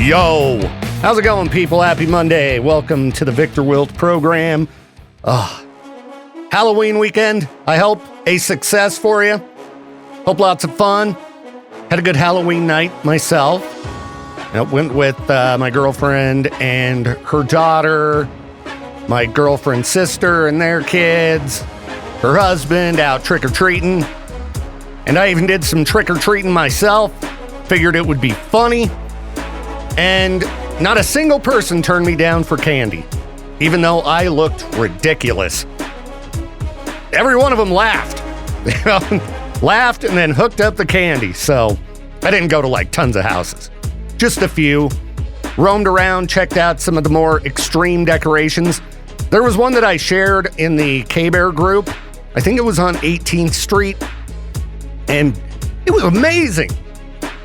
Yo, how's it going, people? Happy Monday. Welcome to the Viktor Wilt program. Halloween weekend, I hope a success for you. Hope lots of fun. Had a good Halloween night myself. I went with my girlfriend and her daughter, my girlfriend's sister and their kids, her husband out trick-or-treating. And I even did some trick-or-treating myself. Figured it would be funny. And not a single person turned me down for candy, even though I looked ridiculous. Every one of them laughed. Laughed and then hooked up the candy. So I didn't go to like tons of houses. Just a few. Roamed around, checked out some of the more extreme decorations. There was one that I shared in the K-Bear group. I think it was on 18th Street. And it was amazing.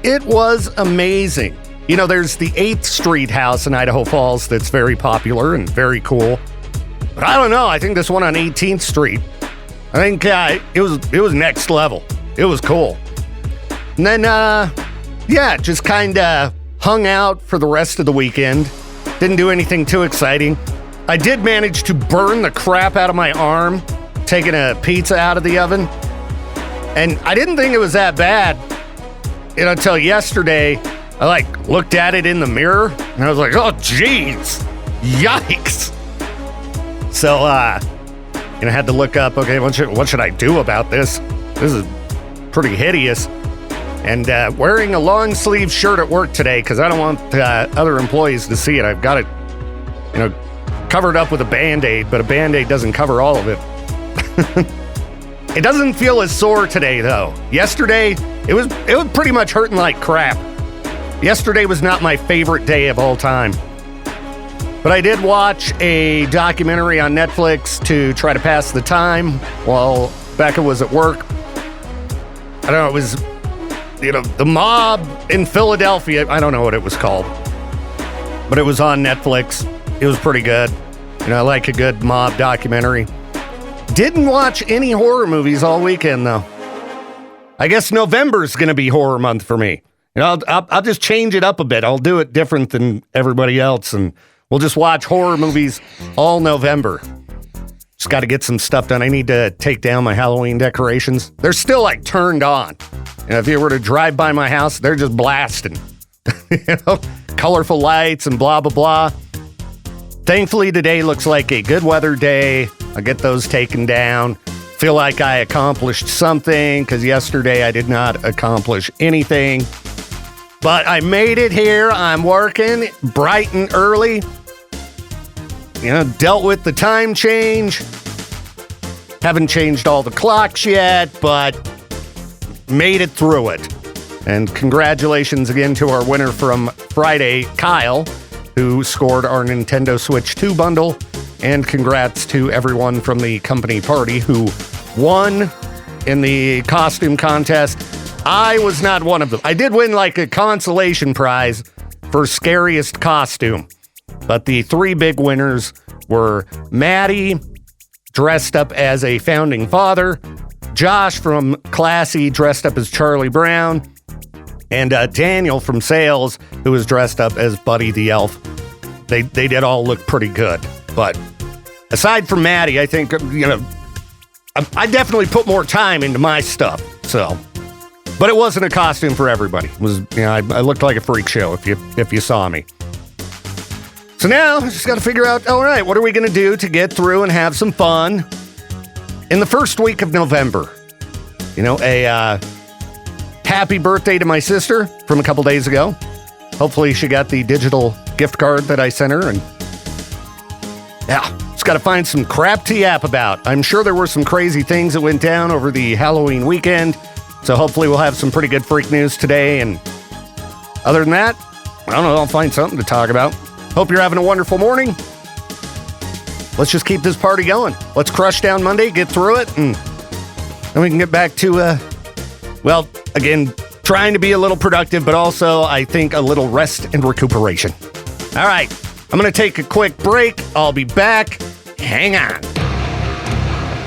It was amazing. You know, there's the 8th Street house in Idaho Falls that's very popular and very cool. But I don't know. I think this one on 18th Street, I think it was next level. It was cool. And then, just kind of hung out for the rest of the weekend. Didn't do anything too exciting. I did manage to burn the crap out of my arm, taking a pizza out of the oven. And I didn't think it was that bad, until yesterday. I looked at it in the mirror and I was like, oh, jeez, yikes. So, I had to look up, okay, what should I do about this? This is pretty hideous. And wearing a long sleeve shirt at work today because I don't want other employees to see it. I've got it, covered up with a Band-Aid, but a Band-Aid doesn't cover all of it. It doesn't feel as sore today, though. Yesterday, it was pretty much hurting like crap. Yesterday was not my favorite day of all time. But I did watch a documentary on Netflix to try to pass the time while Becca was at work. I don't know, it was, the mob in Philadelphia. I don't know what it was called. But it was on Netflix. It was pretty good. I like a good mob documentary. Didn't watch any horror movies all weekend, though. I guess November's going to be horror month for me. I'll just change it up a bit. I'll do it different than everybody else, and we'll just watch horror movies all November. Just got to get some stuff done. I need to take down my Halloween decorations. They're still turned on. If you were to drive by my house, they're just blasting. Colorful lights and blah, blah, blah. Thankfully, today looks like a good weather day. I'll get those taken down. Feel like I accomplished something because yesterday I did not accomplish anything. But I made it here. I'm working bright and early. Dealt with the time change. Haven't changed all the clocks yet, but made it through it. And congratulations again to our winner from Friday, Kyle, who scored our Nintendo Switch 2 bundle. And congrats to everyone from the company party who won in the costume contest. I was not one of them. I did win a consolation prize for scariest costume. But the three big winners were Maddie, dressed up as a founding father, Josh from Classy, dressed up as Charlie Brown, and Daniel from Sales, who was dressed up as Buddy the Elf. They did all look pretty good. But aside from Maddie, I think, I definitely put more time into my stuff, so... But it wasn't a costume for everybody. It was, I looked like a freak show if you saw me. So now, I just got to figure out, all right, what are we going to do to get through and have some fun in the first week of November? A happy birthday to my sister from a couple days ago. Hopefully she got the digital gift card that I sent her. And yeah, just got to find some crap to yap about. I'm sure there were some crazy things that went down over the Halloween weekend. So hopefully we'll have some pretty good freak news today. And other than that, I don't know, I'll find something to talk about. Hope you're having a wonderful morning. Let's just keep this party going. Let's crush down Monday, get through it, and then we can get back to, again, trying to be a little productive, but also, I think, a little rest and recuperation. All right, I'm going to take a quick break. I'll be back. Hang on.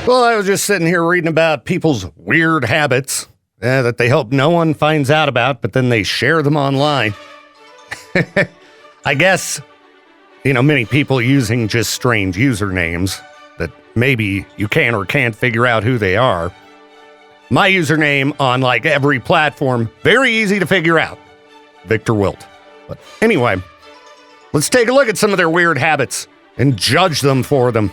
Well, I was just sitting here reading about people's weird habits. that they hope no one finds out about, but then they share them online. I guess, many people using just strange usernames that maybe you can or can't figure out who they are. My username on like every platform, very easy to figure out. Viktor Wilt. But anyway, let's take a look at some of their weird habits and judge them for them.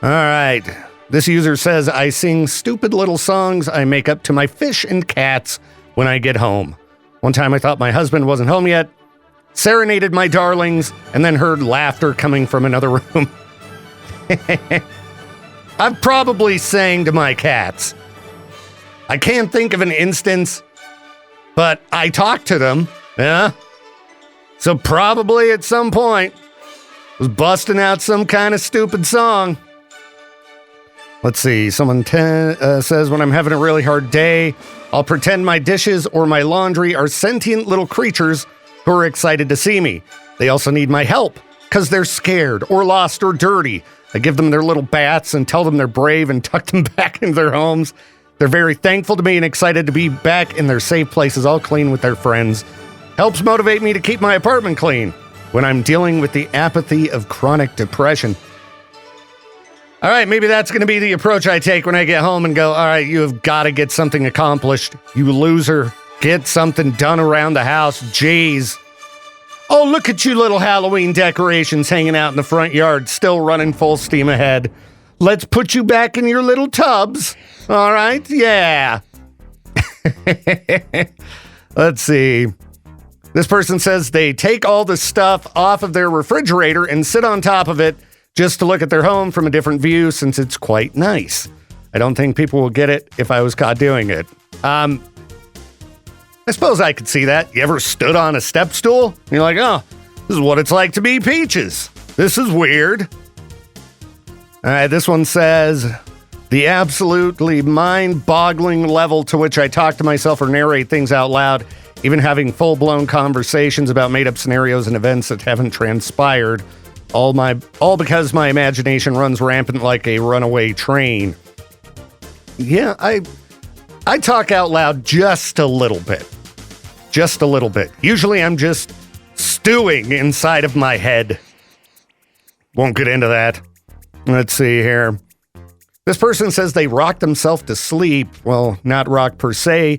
All right. This user says, I sing stupid little songs I make up to my fish and cats when I get home. One time I thought my husband wasn't home yet, serenaded my darlings, and then heard laughter coming from another room. I've probably sang to my cats. I can't think of an instance, but I talk to them, yeah? So probably at some point, was busting out some kind of stupid song. Let's see, someone says, when I'm having a really hard day, I'll pretend my dishes or my laundry are sentient little creatures who are excited to see me. They also need my help, because they're scared or lost or dirty. I give them their little baths and tell them they're brave and tuck them back into their homes. They're very thankful to me and excited to be back in their safe places, all clean with their friends. Helps motivate me to keep my apartment clean when I'm dealing with the apathy of chronic depression. All right, maybe that's going to be the approach I take when I get home and go, all right, you have got to get something accomplished. You loser. Get something done around the house. Jeez. Oh, look at you little Halloween decorations hanging out in the front yard, still running full steam ahead. Let's put you back in your little tubs. All right? Yeah. Let's see. This person says they take all the stuff off of their refrigerator and sit on top of it just to look at their home from a different view since it's quite nice. I don't think people will get it if I was caught doing it. I suppose I could see that. You ever stood on a step stool? And you're like, oh, this is what it's like to be Peaches. This is weird. All right, this one says, the absolutely mind-boggling level to which I talk to myself or narrate things out loud, even having full-blown conversations about made-up scenarios and events that haven't transpired, all because my imagination runs rampant like a runaway train. Yeah, I talk out loud just a little bit. Just a little bit. Usually I'm just stewing inside of my head. Won't get into that. Let's see here. This person says they rock themselves to sleep. Well, not rock per se.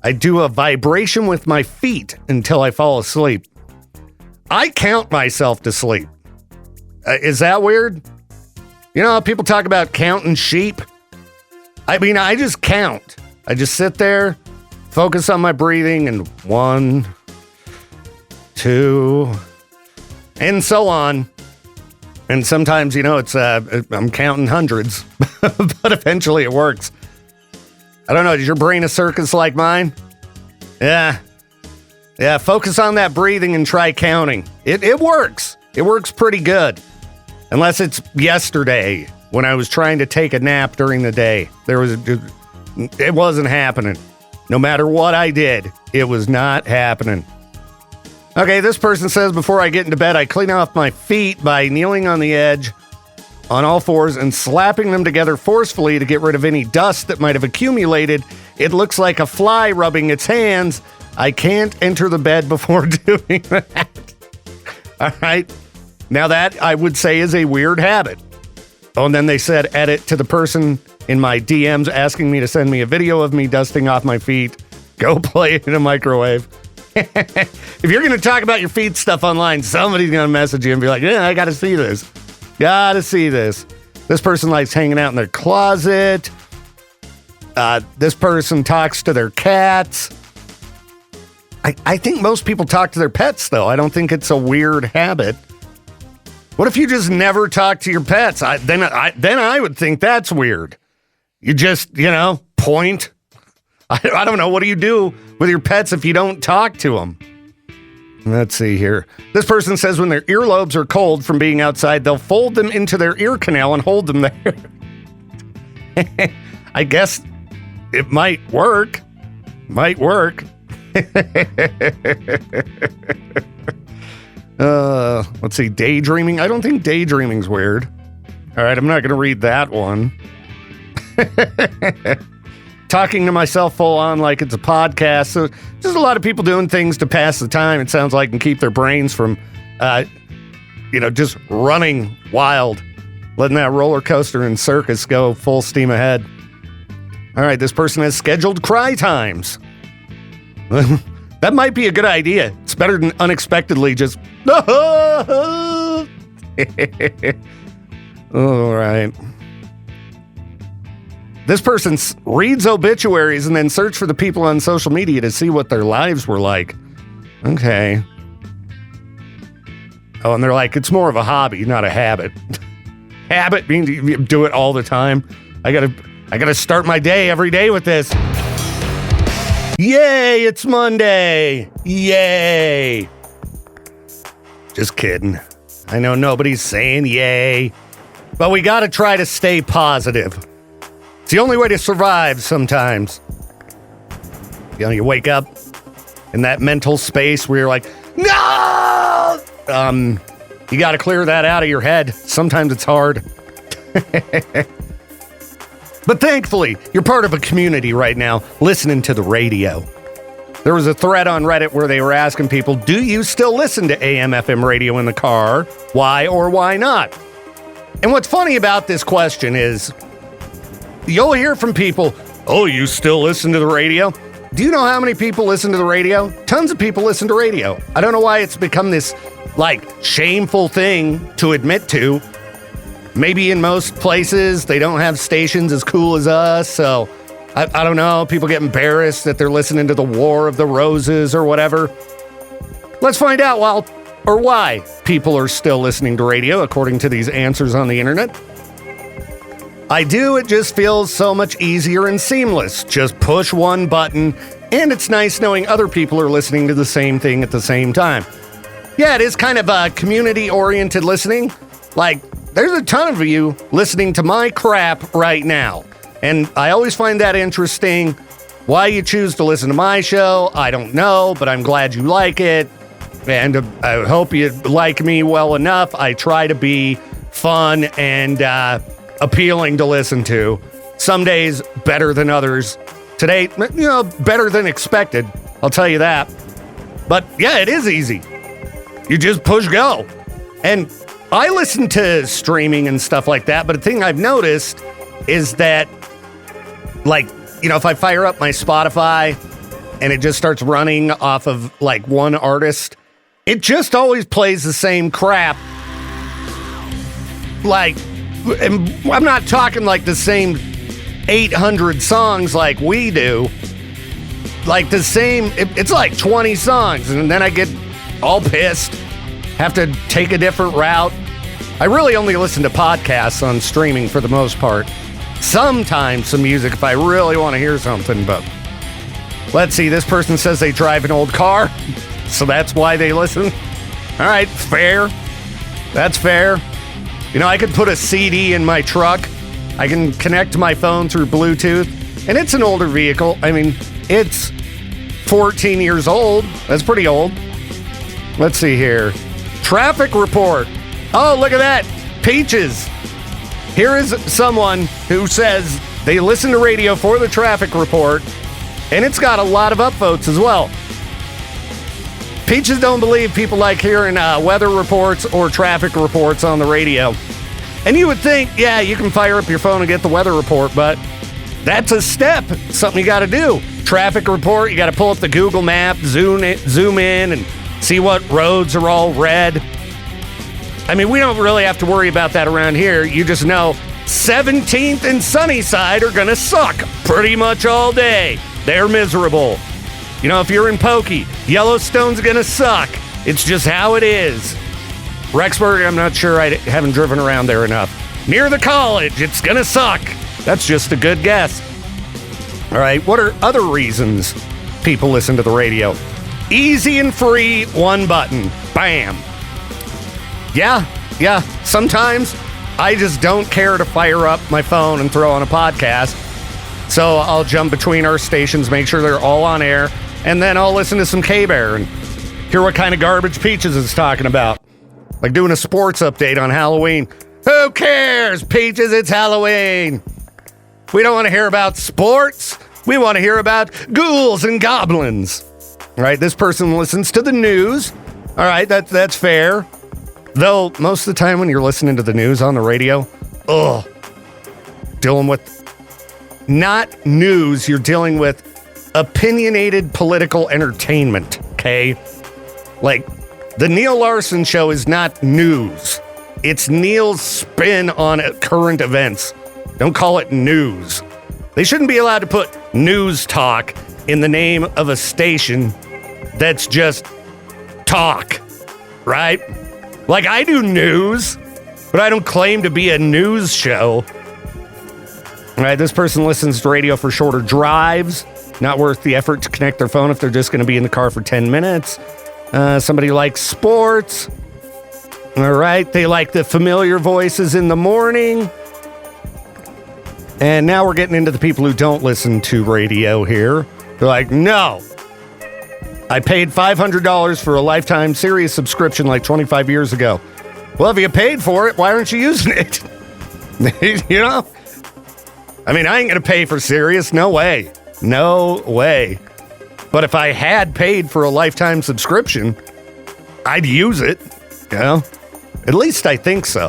I do a vibration with my feet until I fall asleep. I count myself to sleep. Is that weird? You know how people talk about counting sheep? I mean, I just count. I just sit there, focus on my breathing, and 1, 2, and so on. And sometimes, it's I'm counting hundreds, but eventually it works. I don't know. Is your brain a circus like mine? Yeah. Yeah, focus on that breathing and try counting. It works. It works pretty good. Unless it's yesterday when I was trying to take a nap during the day. It wasn't happening. No matter what I did, it was not happening. Okay, this person says, before I get into bed, I clean off my feet by kneeling on the edge on all fours and slapping them together forcefully to get rid of any dust that might have accumulated. It looks like a fly rubbing its hands. I can't enter the bed before doing that. All right. Now that, I would say, is a weird habit. Oh, and then they said, edit to the person in my DMs asking me to send me a video of me dusting off my feet. Go play it in a microwave. If you're going to talk about your feet stuff online, somebody's going to message you and be like, yeah, I got to see this. Got to see this. This person likes hanging out in their closet. This person talks to their cats. I think most people talk to their pets, though. I don't think it's a weird habit. What if you just never talk to your pets? Then I would think that's weird. You just, point. I don't know. What do you do with your pets if you don't talk to them? Let's see here. This person says when their earlobes are cold from being outside, they'll fold them into their ear canal and hold them there. I guess it might work. Let's see. Daydreaming. I don't think daydreaming's weird. All right, I'm not going to read that one. talking to myself full on like it's a podcast. So just a lot of people doing things to pass the time, it sounds like, and keep their brains from, just running wild, letting that roller coaster and circus go full steam ahead. All right, this person has scheduled cry times. That might be a good idea. It's better than unexpectedly just... All right. This person reads obituaries and then search for the people on social media to see what their lives were like. Okay. Oh, and they're like, it's more of a hobby, not a habit. Habit means you do it all the time. I gotta start my day every day with this. Yay, it's Monday. Yay. Just kidding. I know nobody's saying yay, but we gotta try to stay positive. It's the only way to survive sometimes. You wake up in that mental space where you're like, no! You gotta clear that out of your head. Sometimes it's hard. But thankfully, you're part of a community right now listening to the radio. There was a thread on Reddit where they were asking people, do you still listen to AM/FM radio in the car? Why or why not? And what's funny about this question is, you'll hear from people, oh, you still listen to the radio? Do you know how many people listen to the radio? Tons of people listen to radio. I don't know why it's become this, shameful thing to admit to. Maybe in most places, they don't have stations as cool as us, so I don't know. People get embarrassed that they're listening to the War of the Roses or whatever. Let's find out why people are still listening to radio, according to these answers on the internet. I do. It just feels so much easier and seamless. Just push one button, and it's nice knowing other people are listening to the same thing at the same time. Yeah, it is kind of a community-oriented listening. There's a ton of you listening to my crap right now. And I always find that interesting. Why you choose to listen to my show, I don't know, but I'm glad you like it. And I hope you like me well enough. I try to be fun and appealing to listen to. Some days better than others. Today, better than expected. I'll tell you that. But yeah, it is easy. You just push go. And I listen to streaming and stuff like that, but the thing I've noticed is that, if I fire up my Spotify and it just starts running off of, one artist, it just always plays the same crap. And I'm not talking the same 800 songs like we do. The same, it's 20 songs, and then I get all pissed. Have to take a different route. I really only listen to podcasts on streaming for the most part. Sometimes some music if I really want to hear something, but let's see. This person says they drive an old car, so that's why they listen. All right, fair. That's fair. I could put a CD in my truck. I can connect my phone through Bluetooth, and it's an older vehicle. I mean, it's 14 years old. That's pretty old. Let's see here. Traffic report. Oh, look at that. Peaches. Here is someone who says they listen to radio for the traffic report, and it's got a lot of upvotes as well. Peaches don't believe people like hearing weather reports or traffic reports on the radio. And you would think, yeah, you can fire up your phone and get the weather report, but that's a step. Something you got to do. Traffic report, you got to pull up the Google map, zoom in, and see what roads are all red. I mean, we don't really have to worry about that around here. You just know 17th and Sunnyside are going to suck pretty much all day. They're miserable. If you're in Pokey, Yellowstone's going to suck. It's just how it is. Rexburg, I'm not sure. I haven't driven around there enough. Near the college, it's going to suck. That's just a good guess. All right, what are other reasons people listen to the radio? Easy and free, one button. Bam. Yeah. Sometimes I just don't care to fire up my phone and throw on a podcast. So I'll jump between our stations, make sure they're all on air, and then I'll listen to some K-Bear and hear what kind of garbage Peaches is talking about. Like doing a sports update on Halloween. Who cares, Peaches? It's Halloween. We don't want to hear about sports. We want to hear about ghouls and goblins. All right, this person listens to the news. All right, that's fair. Though, most of the time when you're listening to the news on the radio, dealing with not news, you're dealing with opinionated political entertainment, okay? Like, the Neil Larson show is not news. It's Neil's spin on current events. Don't call it news. They shouldn't be allowed to put news talk in the name of a station that's just talk, right? Like, I do news, but I don't claim to be a news show. All right, this person listens to radio for shorter drives. Not worth the effort to connect their phone if they're just going to be in the car for 10 minutes. Somebody likes sports. All right, they like the familiar voices in the morning. And now we're getting into the people who don't listen to radio here. They're like, no. I paid $500 for a lifetime Sirius subscription like 25 years ago. Well, if you paid for it, why aren't you using it? You know? I mean, I ain't going to pay for Sirius. No way. No way. But if I had paid for a lifetime subscription, I'd use it. You know? At least I think so.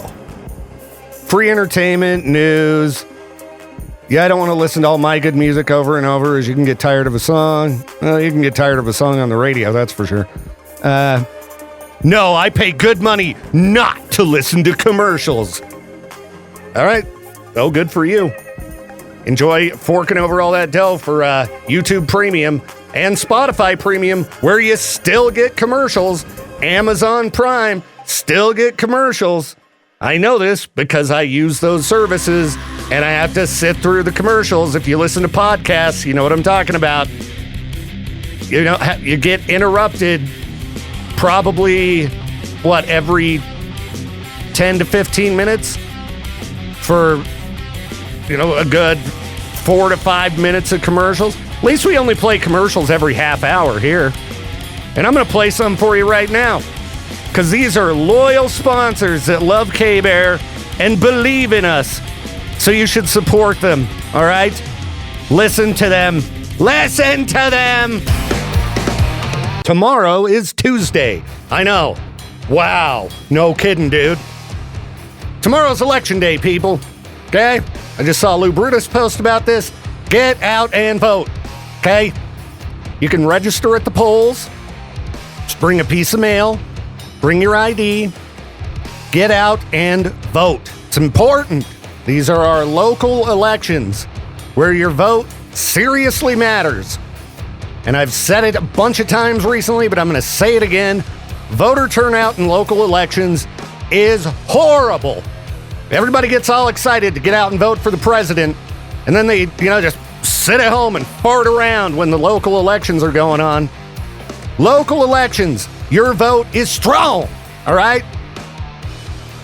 Free entertainment, news. Yeah, I don't want to listen to all my good music over and over, as you can get tired of a song. Well, you can get tired of a song on the radio, that's for sure. No, I pay good money not to listen to commercials. All right. Oh, good for you. Enjoy forking over all that dough for YouTube Premium and Spotify Premium, where you still get commercials. Amazon Prime still get commercials. I know this because I use those services, and I have to sit through the commercials. If you listen to podcasts, you know what I'm talking about. You know, you get interrupted probably, every 10 to 15 minutes for, a good 4 to 5 minutes of commercials. At least we only play commercials every half hour here. And I'm going to play some for you right now, because these are loyal sponsors that love K-Bear and believe in us. So you should support them, all right? Listen to them. Listen to them! Tomorrow is Tuesday. I know. Wow. No kidding, dude. Tomorrow's election day, people. Okay? I just saw Lou Brutus post about this. Get out and vote. Okay? You can register at the polls. Just bring a piece of mail. Bring your ID. Get out and vote. It's important. These are our local elections where your vote seriously matters. And I've said it a bunch of times recently, but I'm going to say it again. Voter turnout in local elections is horrible. Everybody gets all excited to get out and vote for the president, and then they, just sit at home and fart around when the local elections are going on. Local elections, your vote is strong, all right?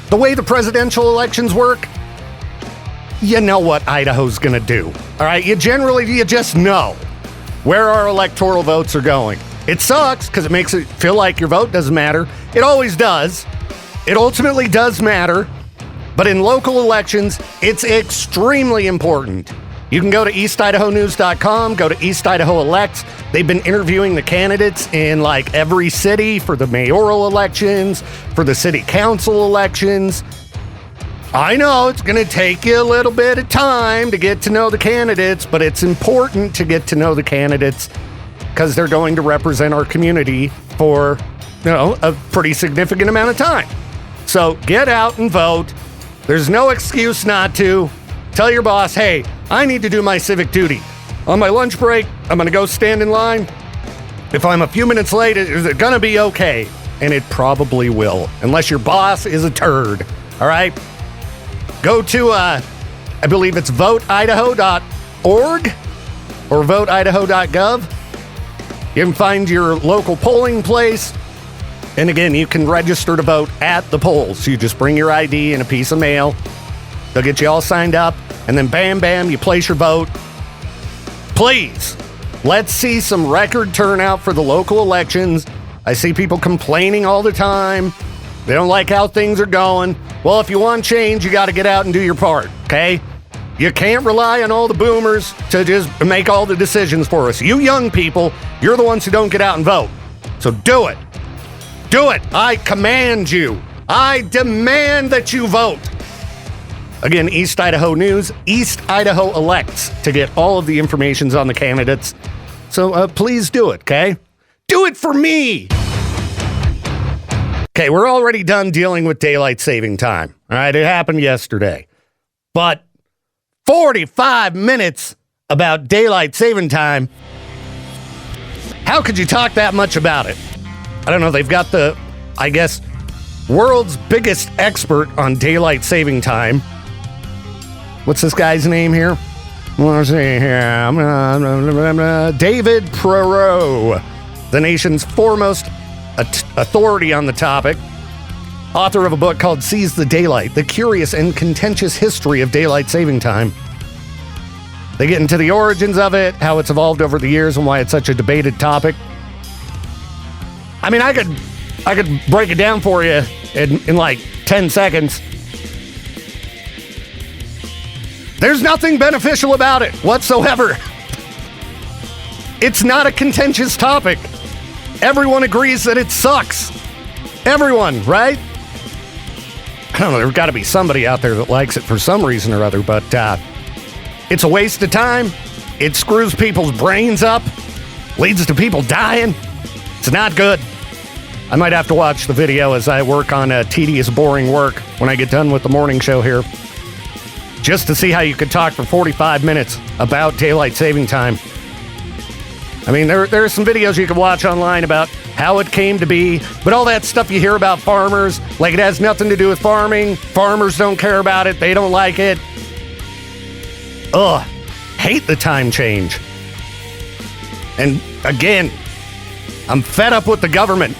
The way the presidential elections work, you know what Idaho's going to do, all right? You just know where our electoral votes are going. It sucks because it makes it feel like your vote doesn't matter. It always does. It ultimately does matter. But in local elections, it's extremely important. You can go to eastidahonews.com, go to East Idaho Elects. They've been interviewing the candidates in every city for the mayoral elections, for the city council elections. I know it's going to take you a little bit of time to get to know the candidates, but it's important to get to know the candidates because they're going to represent our community for, a pretty significant amount of time. So get out and vote. There's no excuse not to. Tell your boss, hey, I need to do my civic duty. On my lunch break, I'm going to go stand in line. If I'm a few minutes late, is it going to be okay? And it probably will, unless your boss is a turd. All right? Go to, I believe it's voteidaho.org or voteidaho.gov. You can find your local polling place. And again, you can register to vote at the polls. You just bring your ID and a piece of mail. They'll get you all signed up. And then bam, bam, you place your vote. Please, let's see some record turnout for the local elections. I see people complaining all the time. They don't like how things are going. Well, if you want change, you got to get out and do your part, okay? You can't rely on all the boomers to just make all the decisions for us. You young people, you're the ones who don't get out and vote. So do it. Do it. I command you. I demand that you vote. Again, East Idaho News, East Idaho elects to get all of the information on the candidates. So please do it, okay? Do it for me. Okay, we're already done dealing with daylight saving time. All right, it happened yesterday. But 45 minutes about daylight saving time. How could you talk that much about it? I don't know. They've got the, I guess, world's biggest expert on daylight saving time. What's this guy's name here? Let's see here. David Perot, the nation's foremost authority on the topic. Author of a book called Seize the Daylight, The Curious and Contentious History of Daylight Saving Time. They get into the origins of it, how it's evolved over the years, and why it's such a debated topic. I mean, I could break it down for you in like 10 seconds. There's nothing beneficial about it whatsoever. It's not a contentious topic. Everyone agrees that it sucks. Everyone, right? I don't know, there's got to be somebody out there that likes it for some reason or other, but it's a waste of time. It screws people's brains up, leads to people dying. It's not good. I might have to watch the video as I work on tedious, boring work when I get done with the morning show here, just to see how you could talk for 45 minutes about daylight saving time. I mean, there are some videos you can watch online about how it came to be, but all that stuff you hear about farmers, like it has nothing to do with farming. Farmers don't care about it. They don't like it. Ugh. Hate the time change. And again, I'm fed up with the government.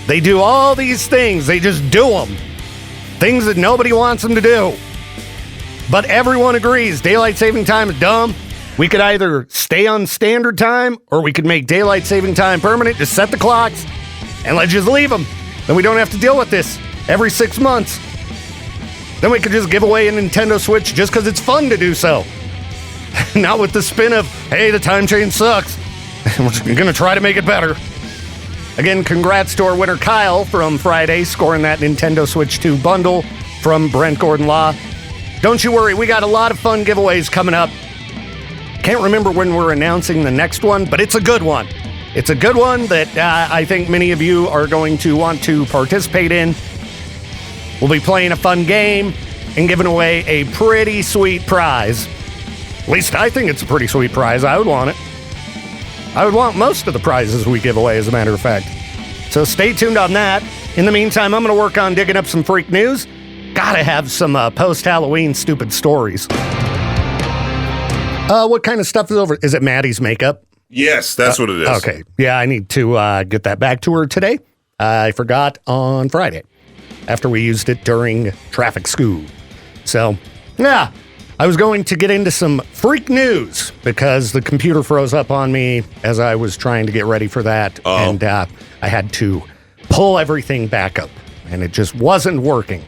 They do all these things. They just do them. Things that nobody wants them to do. But everyone agrees daylight saving time is dumb. We could either stay on standard time or we could make daylight saving time permanent. Just set the clocks and let's just leave them. Then we don't have to deal with this every 6 months. Then we could just give away a Nintendo Switch just because it's fun to do so. Not with the spin of, hey, the time change sucks. We're going to try to make it better. Again, congrats to our winner Kyle from Friday, scoring that Nintendo Switch 2 bundle from Brent Gordon Law. Don't you worry, we got a lot of fun giveaways coming up. Can't remember when we're announcing the next one, but it's a good one. It's a good one that I think many of you are going to want to participate in. We'll be playing a fun game and giving away a pretty sweet prize. At least I think it's a pretty sweet prize. I would want it. I would want most of the prizes we give away, as a matter of fact. So stay tuned on that. In the meantime, I'm going to work on digging up some freak news. Gotta have some post-Halloween stupid stories. What kind of stuff is over? Is it Maddie's makeup? Yes, that's what it is. Okay. Yeah, I need to get that back to her today. I forgot on Friday after we used it during traffic school. So, yeah, I was going to get into some freak news because the computer froze up on me as I was trying to get ready for that. Oh. And I had to pull everything back up, and it just wasn't working.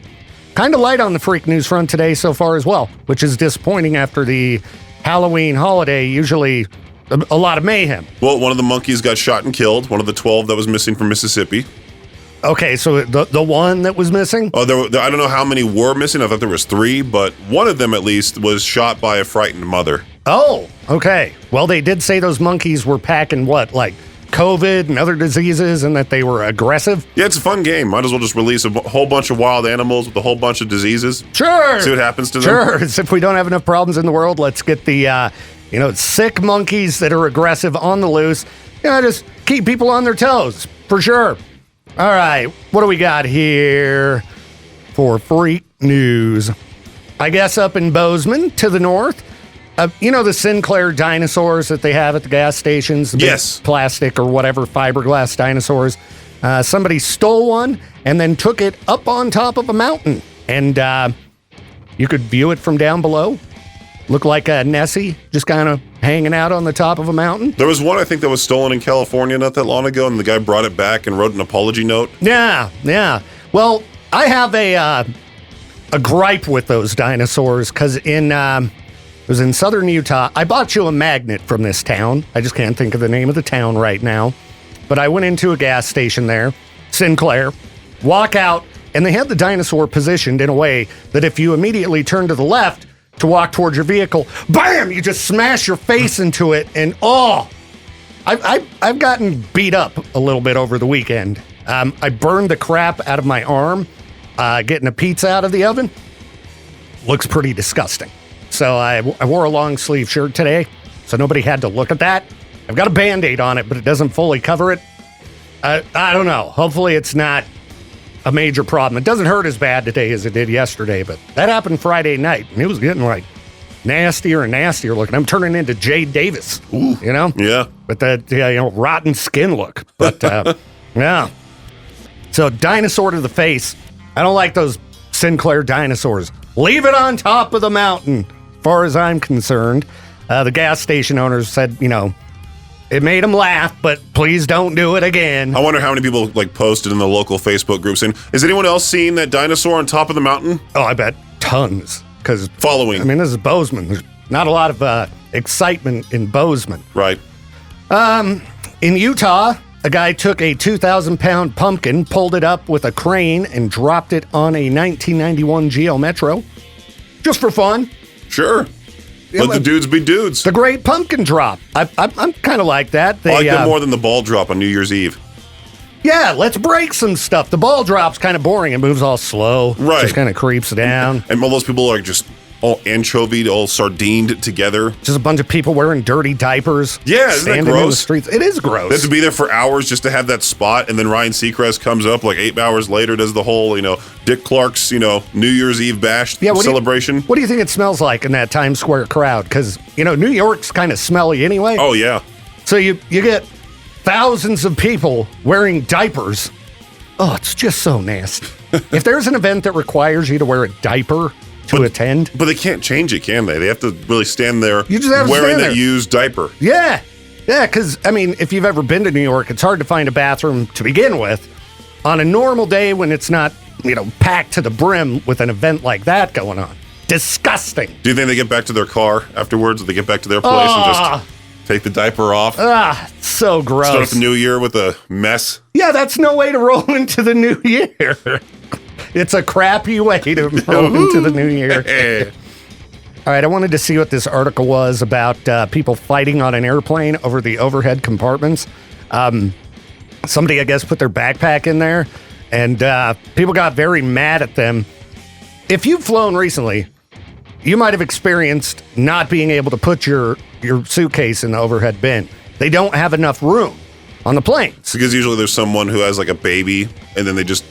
Kind of light on the freak news front today so far as well, which is disappointing after the Halloween holiday, usually a lot of mayhem. Well, one of the monkeys got shot and killed, one of the 12 that was missing from Mississippi. Okay, so the one that was missing? Oh, I don't know how many were missing. I thought there was 3, but one of them at least was shot by a frightened mother. Oh, okay. Well, they did say those monkeys were packing what, like COVID and other diseases, and that they were aggressive? Yeah, it's a fun game. Might as well just release a whole bunch of wild animals with a whole bunch of diseases. Sure. See what happens to them. Sure. If we don't have enough problems in the world, let's get the, sick monkeys that are aggressive on the loose. Just keep people on their toes, for sure. All right, what do we got here for freak news? I guess up in Bozeman to the north, the Sinclair dinosaurs that they have at the gas stations? The big yes. Plastic or whatever, fiberglass dinosaurs. Somebody stole one and then took it up on top of a mountain. And you could view it from down below. Looked like a Nessie, just kind of hanging out on the top of a mountain. There was one, I think, that was stolen in California not that long ago, and the guy brought it back and wrote an apology note. Yeah. Well, I have a gripe with those dinosaurs because it was in southern Utah. I bought you a magnet from this town. I just can't think of the name of the town right now. But I went into a gas station there, Sinclair, walk out, and they had the dinosaur positioned in a way that if you immediately turn to the left to walk towards your vehicle, bam, you just smash your face into it. And I've gotten beat up a little bit over the weekend. I burned the crap out of my arm getting a pizza out of the oven. Looks pretty disgusting. So I wore a long sleeve shirt today, so nobody had to look at that. I've got a Band-Aid on it, but it doesn't fully cover it. I don't know. Hopefully it's not a major problem. It doesn't hurt as bad today as it did yesterday, but that happened Friday night, and it was getting like nastier and nastier looking. I'm turning into Jade Davis, you know? Yeah. With that rotten skin look. But yeah. So dinosaur to the face. I don't like those Sinclair dinosaurs. Leave it on top of the mountain, as far as I'm concerned. The gas station owners said, it made them laugh, but please don't do it again. I wonder how many people posted in the local Facebook group saying, "Is anyone else seeing that dinosaur on top of the mountain?" Oh, I bet tons. Because following. I mean, this is Bozeman. There's not a lot of excitement in Bozeman. Right. In Utah, a guy took a 2,000-pound pumpkin, pulled it up with a crane, and dropped it on a 1991 Geo Metro. Just for fun. Sure. Let the dudes be dudes. The great pumpkin drop. I'm kind of like that. I like that more than the ball drop on New Year's Eve. Yeah, let's break some stuff. The ball drop's kind of boring. It moves all slow. Right. Just kind of creeps down. And all those people are just all anchovied, all sardined together. Just a bunch of people wearing dirty diapers. Yeah, isn't that standing gross? in the streets. It is gross. They have to be there for hours just to have that spot, and then Ryan Seacrest comes up 8 hours later, does the whole, Dick Clark's, New Year's Eve bash celebration. What do you think it smells like in that Times Square crowd? Because, New York's kind of smelly anyway. Oh, yeah. So you get thousands of people wearing diapers. Oh, it's just so nasty. If there's an event that requires you to wear a diaper to attend. But they can't change it, can they? They have to really stand there you just have wearing to that used diaper. Yeah. Yeah, because, if you've ever been to New York, it's hard to find a bathroom to begin with. On a normal day when it's not, packed to the brim with an event like that going on. Disgusting. Do you think they get back to their car afterwards? Or they get back to their place and just take the diaper off? So gross. Start the new year with a mess? Yeah, that's no way to roll into the new year. It's a crappy way to roll into the new year. All right, I wanted to see what this article was about people fighting on an airplane over the overhead compartments. Somebody, I guess, put their backpack in there, and people got very mad at them. If you've flown recently, you might have experienced not being able to put your suitcase in the overhead bin. They don't have enough room on the plane. It's because usually there's someone who has a baby, and then they just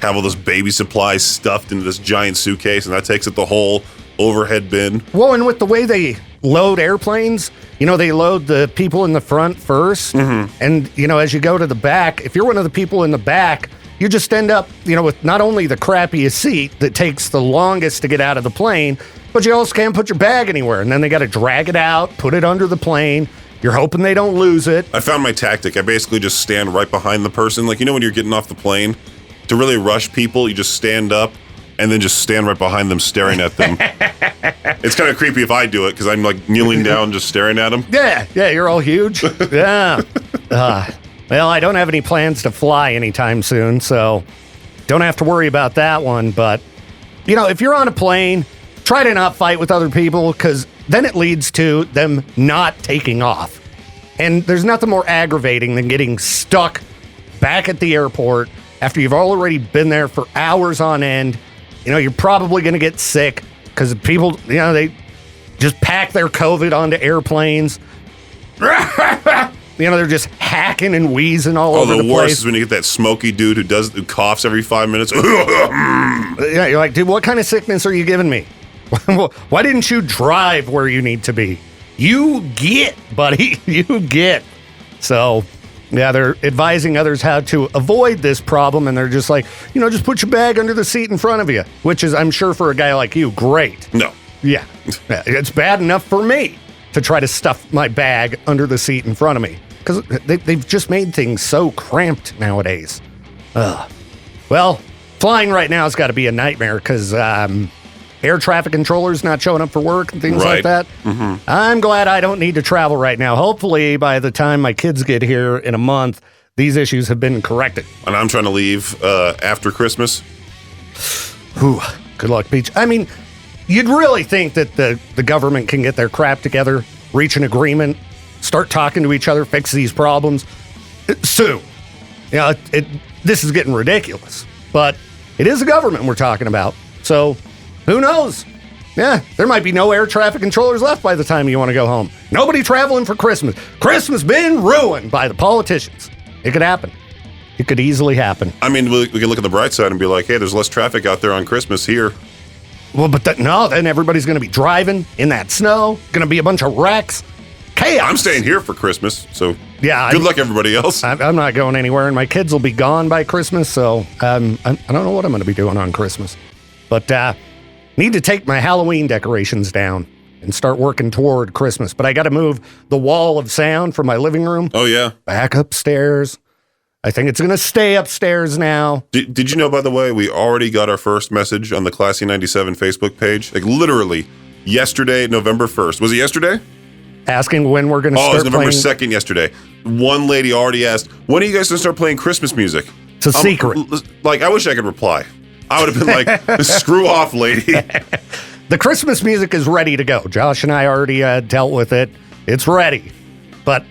have all those baby supplies stuffed into this giant suitcase, and that takes up the whole overhead bin. Well, and with the way they load airplanes, they load the people in the front first. Mm-hmm. And, as you go to the back, if you're one of the people in the back, you just end up, with not only the crappiest seat that takes the longest to get out of the plane, but you also can't put your bag anywhere. And then they got to drag it out, put it under the plane. You're hoping they don't lose it. I found my tactic. I basically just stand right behind the person. When you're getting off the plane, to really rush people, you just stand up and then just stand right behind them staring at them. It's kind of creepy if I do it because I'm kneeling down just staring at them. Yeah, you're all huge. Yeah. Well, I don't have any plans to fly anytime soon, so don't have to worry about that one. But, if you're on a plane, try to not fight with other people because then it leads to them not taking off. And there's nothing more aggravating than getting stuck back at the airport after you've already been there for hours on end. You're probably going to get sick because people, they just pack their COVID onto airplanes. They're just hacking and wheezing all over the place. The worst is when you get that smoky dude who coughs every 5 minutes. Yeah, you're like, dude, what kind of sickness are you giving me? Why didn't you drive where you need to be? You get, buddy. You get. So, yeah, they're advising others how to avoid this problem, and they're just like, just put your bag under the seat in front of you, which is, I'm sure, for a guy like you, great. No. Yeah. It's bad enough for me to try to stuff my bag under the seat in front of me, because they've just made things so cramped nowadays. Well, Flying right now has got to be a nightmare because air traffic controllers not showing up for work and things like that. Mm-hmm. I'm glad I don't need to travel right now. Hopefully, by the time my kids get here in a month, these issues have been corrected. And I'm trying to leave after Christmas. Whew, good luck, Peach. I mean, you'd really think that the government can get their crap together, reach an agreement, start talking to each other, fix these problems soon. You know, this is getting ridiculous. But it is the government we're talking about. So, who knows? Yeah, there might be no air traffic controllers left by the time you want to go home. Nobody traveling for Christmas. Christmas been ruined by the politicians. It could happen. It could easily happen. I mean, we can look at the bright side and be like, hey, there's less traffic out there on Christmas here. Well, but then everybody's going to be driving in that snow. Going to be a bunch of wrecks. Chaos. I'm staying here for Christmas, so yeah. Good luck, everybody else. I'm not going anywhere, and my kids will be gone by Christmas, so I don't know what I'm going to be doing on Christmas. But need to take my Halloween decorations down and start working toward Christmas. But I got to move the wall of sound from my living room. Oh, yeah. Back upstairs. I think it's going to stay upstairs now. Did you know, by the way, we already got our first message on the Classy 97 Facebook page? Like, literally, yesterday, November 1st. Was it yesterday? Asking when we're going to start playing. Oh, it was November 2nd yesterday. One lady already asked, when are you guys going to start playing Christmas music? It's a secret. Like, I wish I could reply. I would have been like, screw off, lady. The Christmas music is ready to go. Josh and I already dealt with it. It's ready. But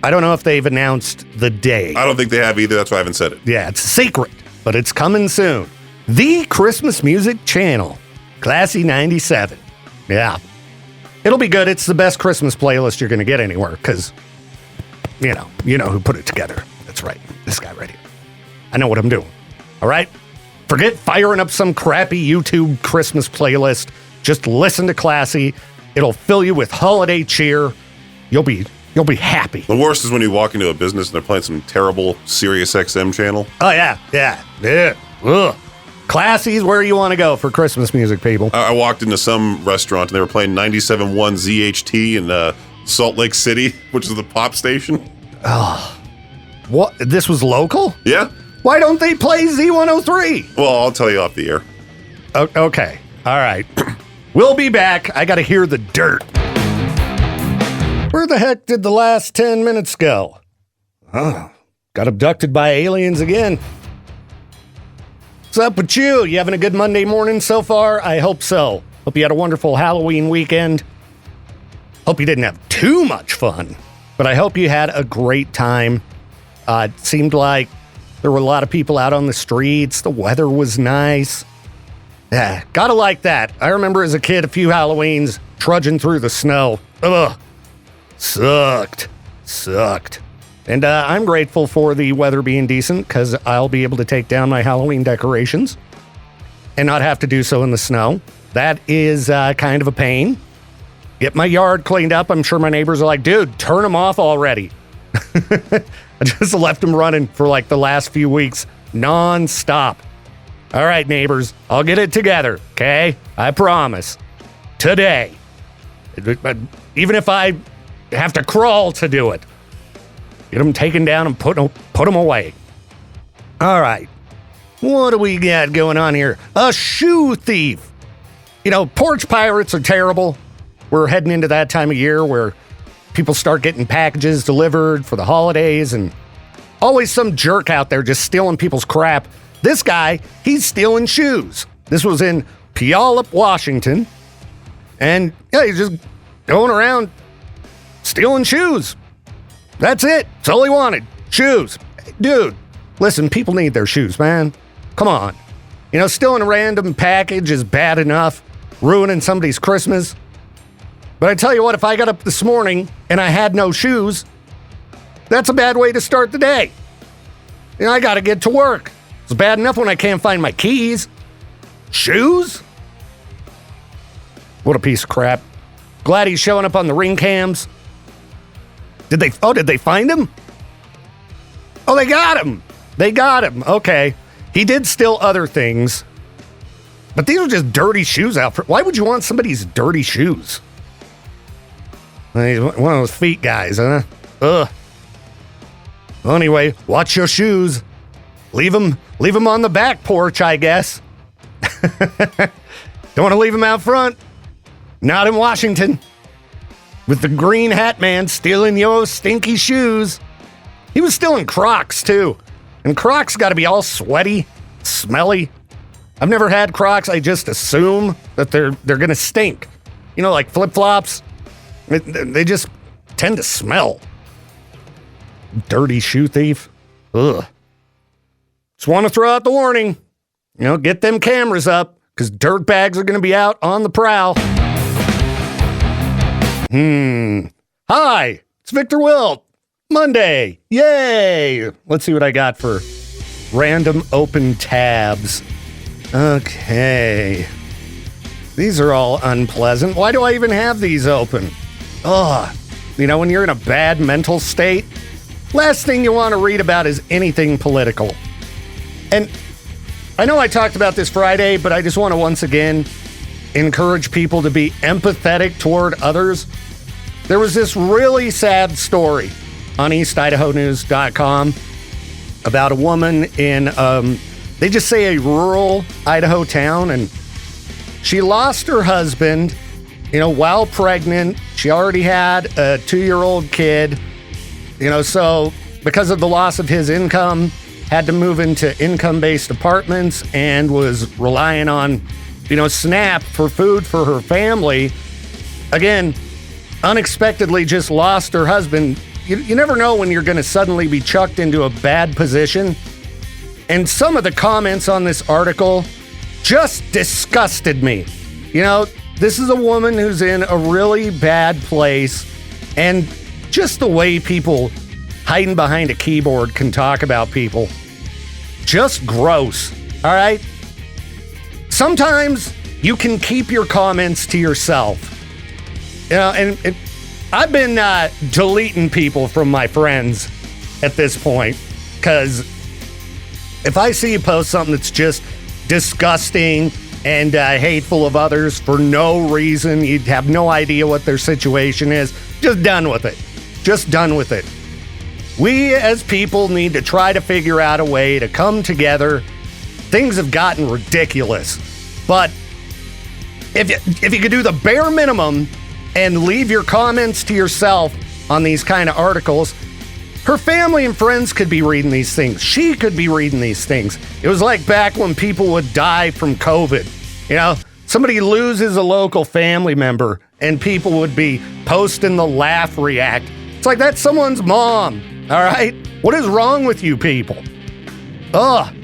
I don't know if they've announced the day. I don't think they have either. That's why I haven't said it. Yeah, it's a secret, but it's coming soon. The Christmas Music Channel, Classy 97. Yeah. It'll be good. It's the best Christmas playlist you're going to get anywhere because, you know who put it together. That's right. This guy right here. I know what I'm doing. All right? Forget firing up some crappy YouTube Christmas playlist. Just listen to Classy. It'll fill you with holiday cheer. You'll be happy. The worst is when you walk into a business and they're playing some terrible Sirius XM channel. Oh, yeah. Ugh. Classy's where you want to go for Christmas music, people. I walked into some restaurant and they were playing 97.1 ZHT in Salt Lake City, which is the pop station. Oh. What? This was local? Yeah. Why don't they play Z103? Well, I'll tell you off the air. Okay. All right. We'll be back. I got to hear the dirt. Where the heck did the last 10 minutes go? Oh, got abducted by aliens again. What's up with you? You having a good Monday morning so far? I hope so. Hope you had a wonderful Halloween weekend. Hope you didn't have too much fun, but I hope you had a great time. It seemed like there were a lot of people out on the streets. The weather was nice. Yeah, gotta like that. I remember as a kid, a few Halloweens trudging through the snow. Ugh. Sucked. And I'm grateful for the weather being decent because I'll be able to take down my Halloween decorations and not have to do so in the snow. That is kind of a pain. Get my yard cleaned up. I'm sure my neighbors are like, dude, turn them off already. I just left them running for like the last few weeks, non-stop. All right, neighbors, I'll get it together, okay? I promise. Today. Even if I have to crawl to do it. Get them taken down and put them away. All right. What do we got going on here? A shoe thief. You know, porch pirates are terrible. We're heading into that time of year where people start getting packages delivered for the holidays and always some jerk out there just stealing people's crap. This guy, he's stealing shoes. This was in Puyallup, Washington. And yeah, he's just going around stealing shoes. That's it. That's all he wanted. Shoes. Dude, listen, people need their shoes, man. Come on. You know, stealing a random package is bad enough, ruining somebody's Christmas. But I tell you what, if I got up this morning and I had no shoes, that's a bad way to start the day. You know, I got to get to work. It's bad enough when I can't find my keys. Shoes? What a piece of crap. Glad he's showing up on the ring cams. Did they find him? Oh, they got him. Okay. He did steal other things. But these are just dirty shoes out for. Why would you want somebody's dirty shoes? He's one of those feet guys, huh? Ugh. Well, anyway, watch your shoes. leave them on the back porch, I guess. Don't want to leave them out front. Not in Washington. With the green hat man stealing your stinky shoes. He was stealing Crocs, too. And Crocs got to be all sweaty, smelly. I've never had Crocs. I just assume that they're going to stink. You know, like flip-flops. They just tend to smell. Dirty shoe thief. Ugh. Just want to throw out the warning. You know, get them cameras up, because dirtbags are going to be out on the prowl. Hi, it's Viktor Wilt. Monday. Yay! Let's see what I got for random open tabs. Okay. These are all unpleasant. Why do I even have these open? Ugh. You know, when you're in a bad mental state, last thing you want to read about is anything political. And I know I talked about this Friday, but I just want to once again encourage people to be empathetic toward others. There was this really sad story on eastidahonews.com about a woman in, they just say a rural Idaho town, and she lost her husband, while pregnant. She already had a 2-year-old kid, so because of the loss of his income, had to move into income-based apartments and was relying on, SNAP for food for her family. Again, unexpectedly just lost her husband. You never know when you're going to suddenly be chucked into a bad position. And some of the comments on this article just disgusted me. This is a woman who's in a really bad place, and just the way people hiding behind a keyboard can talk about people. Just gross, all right? Sometimes you can keep your comments to yourself. And I've been deleting people from my friends at this point, because if I see you post something that's just disgusting and hateful of others for no reason, you have no idea what their situation is, just done with it. Just done with it. We as people need to try to figure out a way to come together. Things have gotten ridiculous. But if you could do the bare minimum and leave your comments to yourself on these kind of articles, her family and friends could be reading these things. She could be reading these things. It was like back when people would die from COVID. Somebody loses a local family member and people would be posting the laugh react. It's like that's someone's mom, all right? What is wrong with you people? Ugh.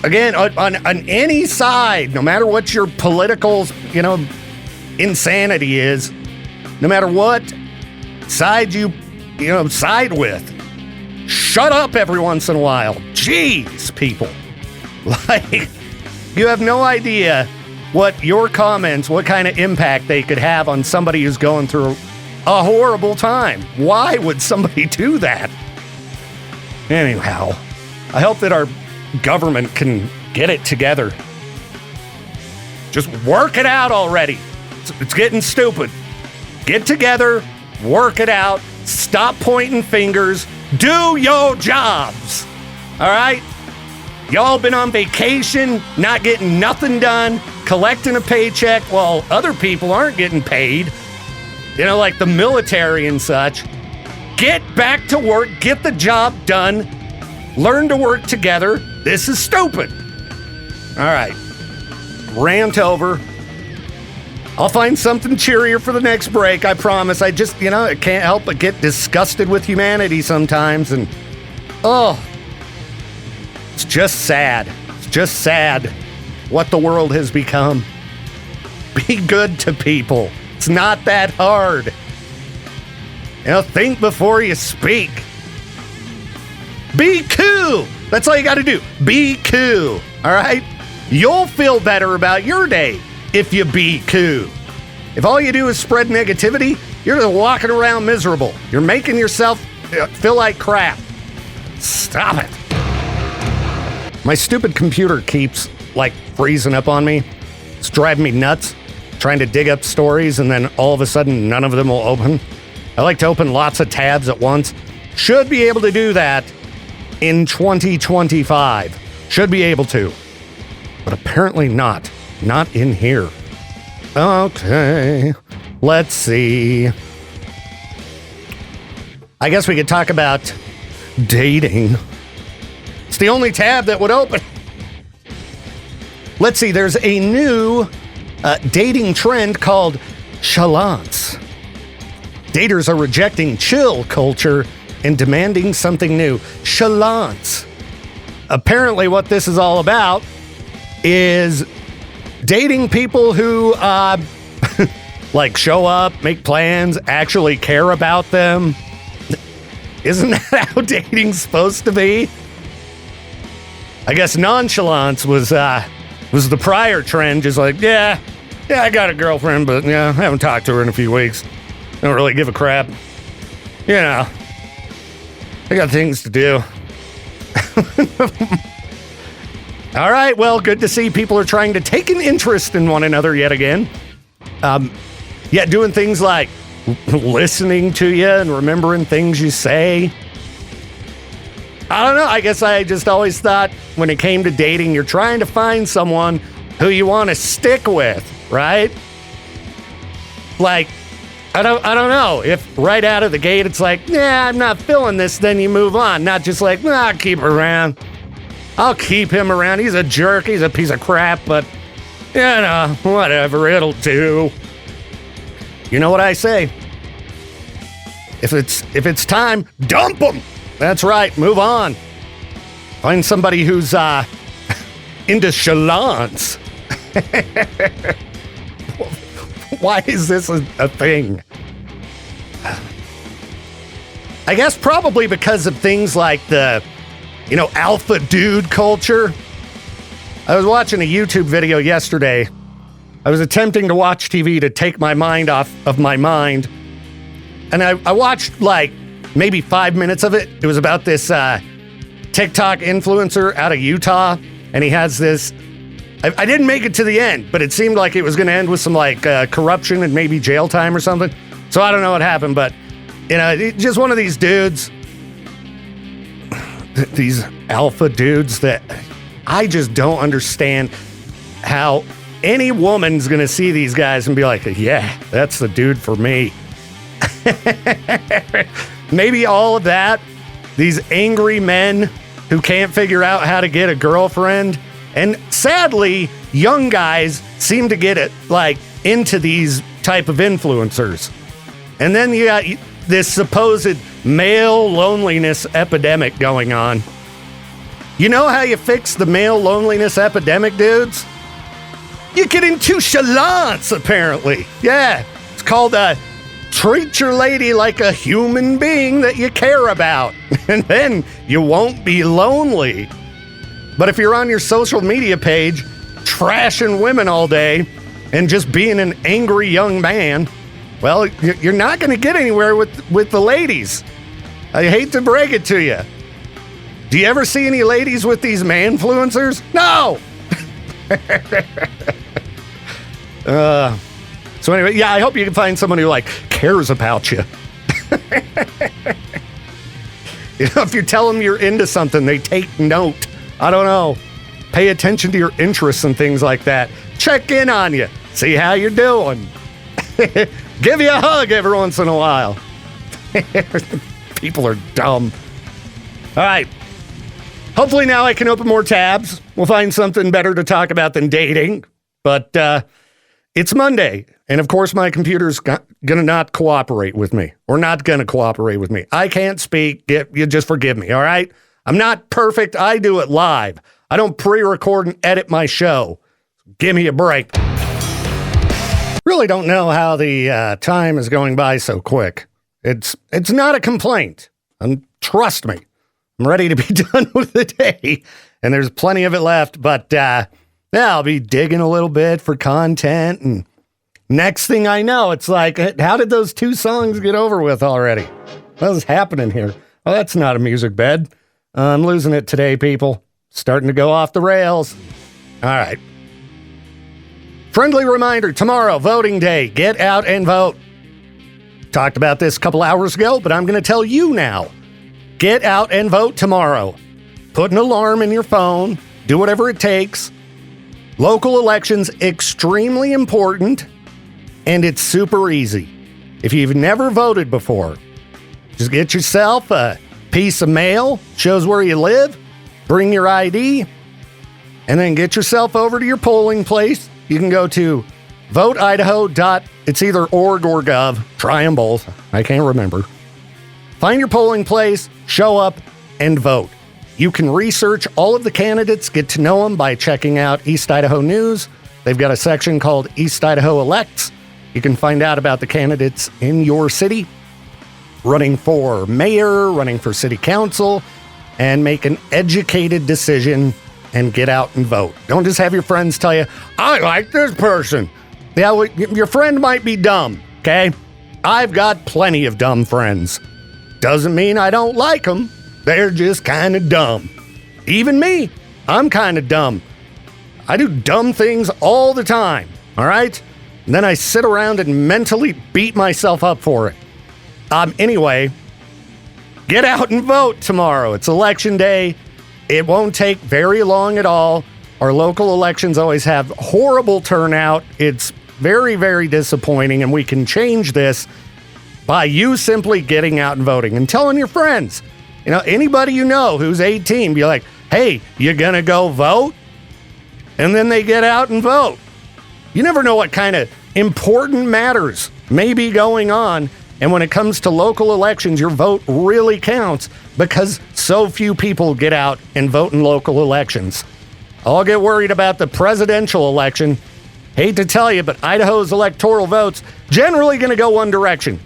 Again, on any side, no matter what your political, insanity is, no matter what side you side with, shut up every once in a while. Jeez, people. Like, you have no idea what your comments, what kind of impact they could have on somebody who's going through a horrible time. Why would somebody do that? Anyhow, I hope that our government can get it together. Just work it out already. It's getting stupid. Get together, work it out, stop pointing fingers, do your jobs. All right? Y'all been on vacation, not getting nothing done, collecting a paycheck while other people aren't getting paid. Like the military and such. Get back to work, get the job done, learn to work together. This is stupid. All right. Rant over. I'll find something cheerier for the next break, I promise. I just, I can't help but get disgusted with humanity sometimes. And, it's just sad. It's just sad what the world has become. Be good to people. It's not that hard. Think before you speak. Be cool. That's all you got to do. Be cool. All right? You'll feel better about your day if you be cool. If all you do is spread negativity, you're just walking around miserable. You're making yourself feel like crap. Stop it. My stupid computer keeps, freezing up on me. It's driving me nuts, trying to dig up stories, and then all of a sudden, none of them will open. I like to open lots of tabs at once. Should be able to do that in 2025. Should be able to. But apparently not. Not in here. Okay. Let's see. I guess we could talk about dating. It's the only tab that would open. Let's see. There's a new dating trend called chalance. Daters are rejecting chill culture and demanding something new. Chalance. Apparently what this is all about is dating people who like show up, make plans, actually care about them. Isn't that how dating's supposed to be? I guess nonchalance was the prior trend, just like, yeah, I got a girlfriend, but yeah, I haven't talked to her in a few weeks. Don't really give a crap. You know, I got things to do. All right, well, good to see people are trying to take an interest in one another yet again. Yeah, doing things like listening to you and remembering things you say. I don't know, I guess I just always thought when it came to dating, you're trying to find someone who you want to stick with, right? Like, I don't know. If right out of the gate it's like, yeah, I'm not feeling this, then you move on. Not just like, nah, I'll keep around. I'll keep him around. He's a jerk. He's a piece of crap, but, you know, whatever. It'll do. You know what I say? If it's time, dump him. That's right. Move on. Find somebody who's into chalance. Why is this a thing? I guess probably because of things like the, alpha dude culture. I was watching a YouTube video yesterday. I was attempting to watch TV to take my mind off of my mind. And I watched like maybe 5 minutes of it. It was about this TikTok influencer out of Utah. And he has this... I didn't make it to the end, but it seemed like it was going to end with some like corruption and maybe jail time or something. So I don't know what happened, but just one of these dudes, these alpha dudes that I just don't understand how any woman's going to see these guys and be like, yeah, that's the dude for me. Maybe all of that, these angry men who can't figure out how to get a girlfriend. And sadly, young guys seem to get it, like, into these type of influencers. And then you got this supposed male loneliness epidemic going on. You know how you fix the male loneliness epidemic, dudes? You get into chalance, apparently. Yeah, it's called treat your lady like a human being that you care about. And then you won't be lonely. But if you're on your social media page, trashing women all day and just being an angry young man, well, you're not going to get anywhere with the ladies. I hate to break it to you. Do you ever see any ladies with these man-fluencers? No! So anyway, yeah, I hope you can find someone who, like, cares about you. If you tell them you're into something, they take note. I don't know. Pay attention to your interests and things like that. Check in on you. See how you're doing. Give you a hug every once in a while. People are dumb. All right. Hopefully now I can open more tabs. We'll find something better to talk about than dating. But it's Monday. And of course my computer's going to not cooperate with me. Or not going to cooperate with me. I can't speak. You just forgive me, all right? I'm not perfect. I do it live. I don't pre-record and edit my show. Give me a break. Really don't know how the time is going by so quick. It's not a complaint. Trust me. I'm ready to be done with the day. And there's plenty of it left. But yeah, I'll be digging a little bit for content. And next thing I know, it's like, how did those 2 songs get over with already? What's happening here? Well, that's not a music bed. I'm losing it today, people. Starting to go off the rails. All right. Friendly reminder, tomorrow, voting day. Get out and vote. Talked about this a couple hours ago, but I'm going to tell you now. Get out and vote tomorrow. put an alarm in your phone, do whatever it takes. Local elections, extremely important, and it's super easy. If you've never voted before, just get yourself a piece of mail, shows where you live, bring your ID, and then get yourself over to your polling place. You can go to voteidaho. It's either org or gov. Try them both. I can't remember. Find your polling place, show up, and vote. You can research all of the candidates, get to know them by checking out East Idaho News. They've got a section called East Idaho Elects. You can find out about the candidates in your city, running for mayor, running for city council, and make an educated decision and get out and vote. Don't just have your friends tell you, I like this person. Yeah, well, your friend might be dumb, okay? I've got plenty of dumb friends. Doesn't mean I don't like them. They're just kind of dumb. Even me, I'm kind of dumb. I do dumb things all the time, all right? And then I sit around and mentally beat myself up for it. Anyway, get out and vote tomorrow. It's election day. It won't take very long at all. Our local elections always have horrible turnout. It's very, very disappointing, and we can change this by you simply getting out and voting and telling your friends. You know, anybody you know who's 18, be like, hey, you gonna go vote? And then they get out and vote. You never know what kind of important matters may be going on. And when it comes to local elections, your vote really counts because so few people get out and vote in local elections. I'll get worried about the presidential election. Hate to tell you, but Idaho's electoral votes generally going to go one direction.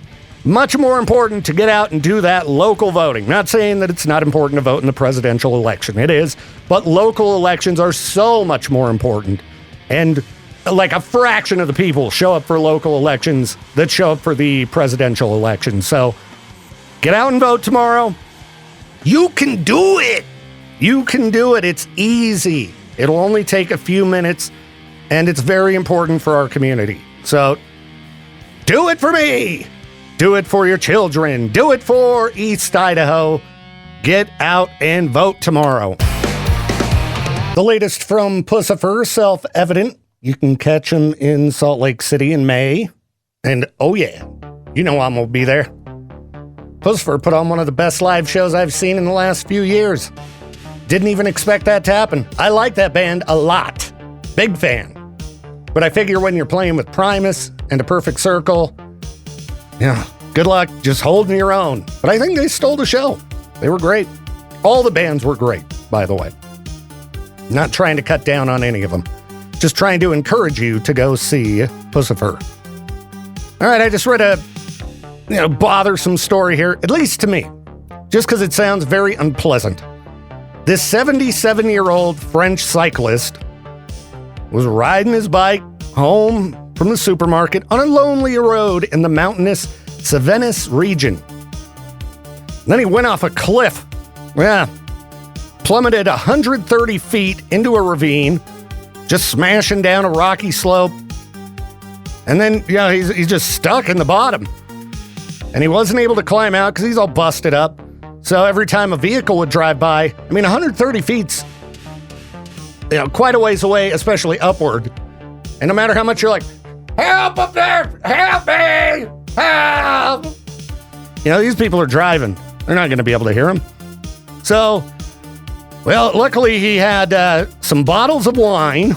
Much more important to get out and do that local voting. Not saying that it's not important to vote in the presidential election. It is. But local elections are so much more important. And like a fraction of the people show up for local elections that show up for the presidential election. So get out and vote tomorrow. You can do it. You can do it. It's easy. It'll only take a few minutes, and it's very important for our community. So do it for me. Do it for your children. Do it for East Idaho. Get out and vote tomorrow. The latest from Pussifer, self-evident. You can catch him in Salt Lake City in May. And oh yeah, you know I'm going to be there. Pussifer put on one of the best live shows I've seen in the last few years. Didn't even expect that to happen. I like that band a lot. Big fan. But I figure when you're playing with Primus and A Perfect Circle, yeah, good luck just holding your own. But I think they stole the show. They were great. All the bands were great, by the way. Not trying to cut down on any of them. Just trying to encourage you to go see Pussifer. All right, I just read a bothersome story here, at least to me, just because it sounds very unpleasant. This 77-year-old French cyclist was riding his bike home from the supermarket on a lonely road in the mountainous Cevennes region. And then he went off a cliff. Yeah, plummeted 130 feet into a ravine, just smashing down a rocky slope. And then, he's just stuck in the bottom. And he wasn't able to climb out because he's all busted up. So every time a vehicle would drive by, 130 feet's quite a ways away, especially upward. And no matter how much you're like, help up there, help me, help. These people are driving. They're not going to be able to hear him. So, luckily he had some bottles of wine.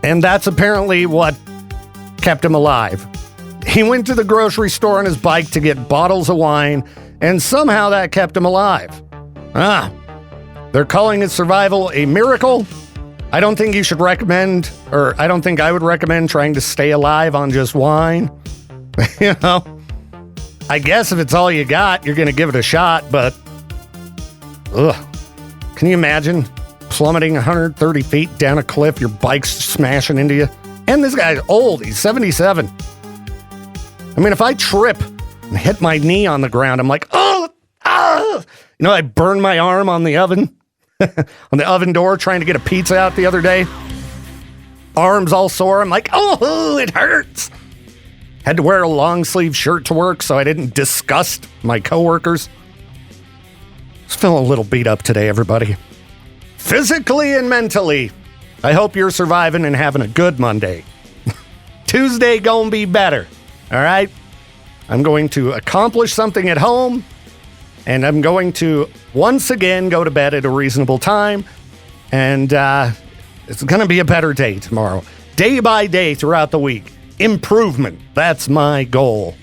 And that's apparently what kept him alive. He went to the grocery store on his bike to get bottles of wine, and somehow that kept him alive. They're calling his survival a miracle. I don't think you should recommend, or I don't think I would recommend trying to stay alive on just wine. I guess if it's all you got, you're going to give it a shot, but can you imagine plummeting 130 feet down a cliff, your bike's smashing into you? And this guy's old, he's 77. If I trip and hit my knee on the ground, I'm like, I burned my arm on the oven, on the oven door trying to get a pizza out the other day. Arms all sore. I'm like, it hurts. Had to wear a long sleeve shirt to work so I didn't disgust my coworkers. Just feeling a little beat up today, everybody. Physically and mentally. I hope you're surviving and having a good Monday. Tuesday gonna be better, all right? I'm going to accomplish something at home, and I'm going to once again go to bed at a reasonable time, and it's gonna be a better day tomorrow. Day by day throughout the week. Improvement, that's my goal.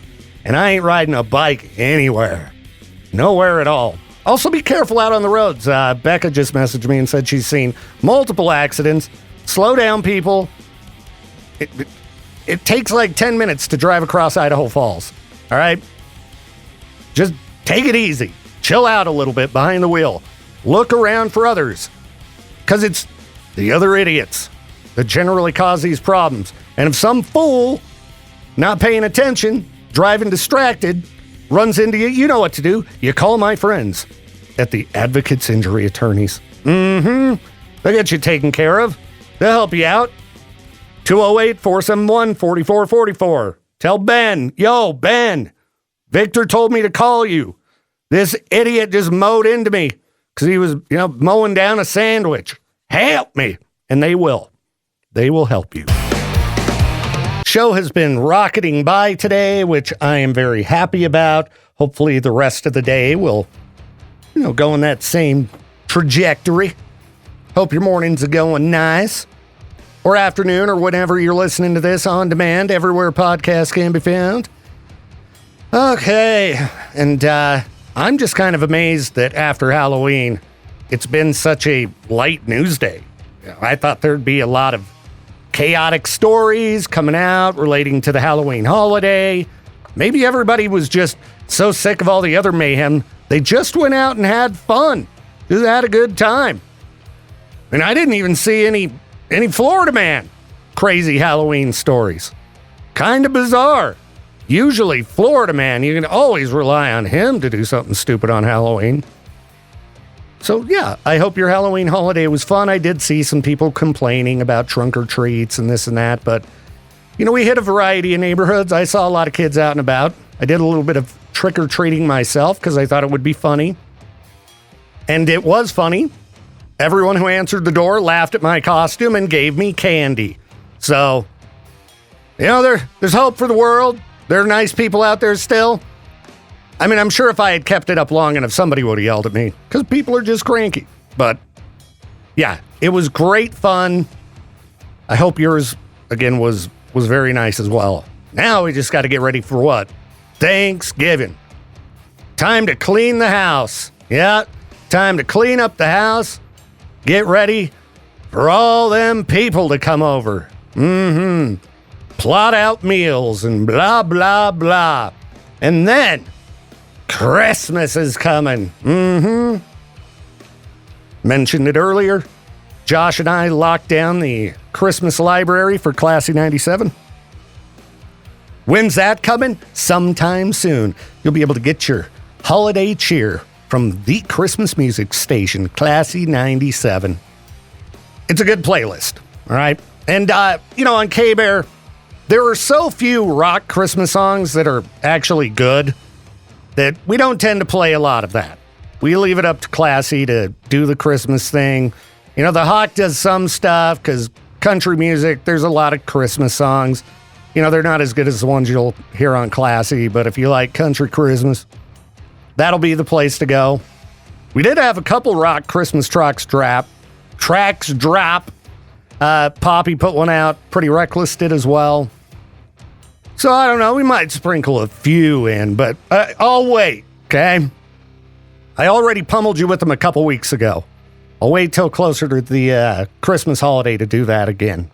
And I ain't riding a bike anywhere. Nowhere at all. Also, be careful out on the roads. Becca just messaged me and said she's seen multiple accidents. Slow down, people. It takes like 10 minutes to drive across Idaho Falls. All right? Just take it easy. Chill out a little bit behind the wheel. Look around for others. Because it's the other idiots that generally cause these problems. And if some fool, not paying attention, driving distracted, runs into you, you know what to do. You call my friends at the Advocates Injury Attorneys. They'll get you taken care of. They'll help you out. 208-471-4444. Tell Ben, yo, Ben, Viktor told me to call you. This idiot just mowed into me because he was, mowing down a sandwich. Help me. And they will. They will help you. Show has been rocketing by today, which I am very happy about. Hopefully the rest of the day will, go in that same trajectory. Hope your mornings are going nice. Or afternoon, or whenever you're listening to this on demand, everywhere podcasts can be found. Okay, and I'm just kind of amazed that after Halloween, it's been such a light news day. I thought there'd be a lot of chaotic stories coming out relating to the Halloween holiday. Maybe everybody was just so sick of all the other mayhem, they just went out and had fun. Just had a good time. And I didn't even see any Florida man crazy Halloween stories. Kind of bizarre. Usually Florida man, you can always rely on him to do something stupid on Halloween. So yeah, I hope your Halloween holiday was fun. I did see some people complaining about trunk or treats and this and that, but we hit a variety of neighborhoods. I saw a lot of kids out and about. I did a little bit of trick or treating myself because I thought it would be funny. And it was funny. Everyone who answered the door laughed at my costume and gave me candy. So, there's hope for the world. There are nice people out there still. I mean, I'm sure if I had kept it up long enough, somebody would have yelled at me because people are just cranky. But yeah, it was great fun. I hope yours, again, was very nice as well. Now we just got to get ready for what? Thanksgiving. Time to clean the house. Yeah, time to clean up the house. Get ready for all them people to come over. Plot out meals and blah, blah, blah. And then Christmas is coming. Mentioned it earlier. Josh and I locked down the Christmas library for Classy 97. When's that coming? Sometime soon. You'll be able to get your holiday cheer from the Christmas music station, Classy 97. It's a good playlist, all right? And, on K-Bear, there are so few rock Christmas songs that are actually good that we don't tend to play a lot of that. We leave it up to Classy to do the Christmas thing. The Hawk does some stuff because country music, there's a lot of Christmas songs. They're not as good as the ones you'll hear on Classy, but if you like country Christmas, that'll be the place to go. We did have a couple rock Christmas tracks drop. Poppy put one out. Pretty Reckless did as well. So I don't know. We might sprinkle a few in, but I'll wait, okay? I already pummeled you with them a couple weeks ago. I'll wait till closer to the Christmas holiday to do that again.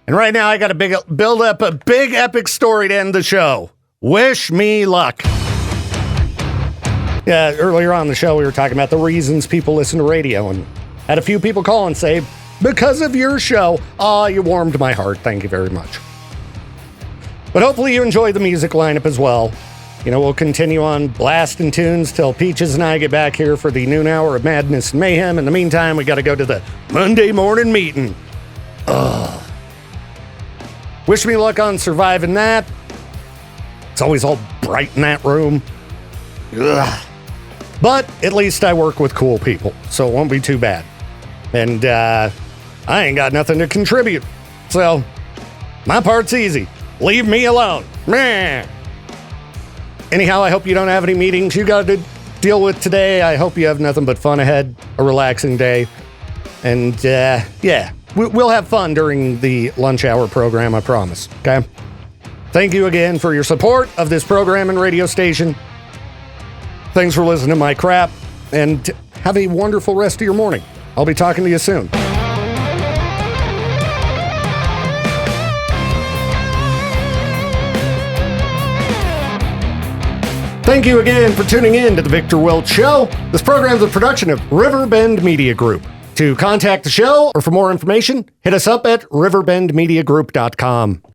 And right now I got to build up a big epic story to end the show. Wish me luck. Yeah, earlier on in the show, we were talking about the reasons people listen to radio, and had a few people call and say, because of your show, you warmed my heart. Thank you very much. But hopefully you enjoyed the music lineup as well. We'll continue on blasting tunes till Peaches and I get back here for the noon hour of madness and mayhem. In the meantime, we got to go to the Monday morning meeting. Wish me luck on surviving that. It's always all bright in that room. Ugh. But at least I work with cool people, so it won't be too bad. And I ain't got nothing to contribute. So my part's easy. Leave me alone. Meh. Anyhow, I hope you don't have any meetings you got to deal with today. I hope you have nothing but fun ahead, a relaxing day. And yeah, we'll have fun during the lunch hour program, I promise. Okay? Thank you again for your support of this program and radio station. Thanks for listening to my crap, and have a wonderful rest of your morning. I'll be talking to you soon. Thank you again for tuning in to The Viktor Welch Show. This program is a production of Riverbend Media Group. To contact the show or for more information, hit us up at riverbendmediagroup.com.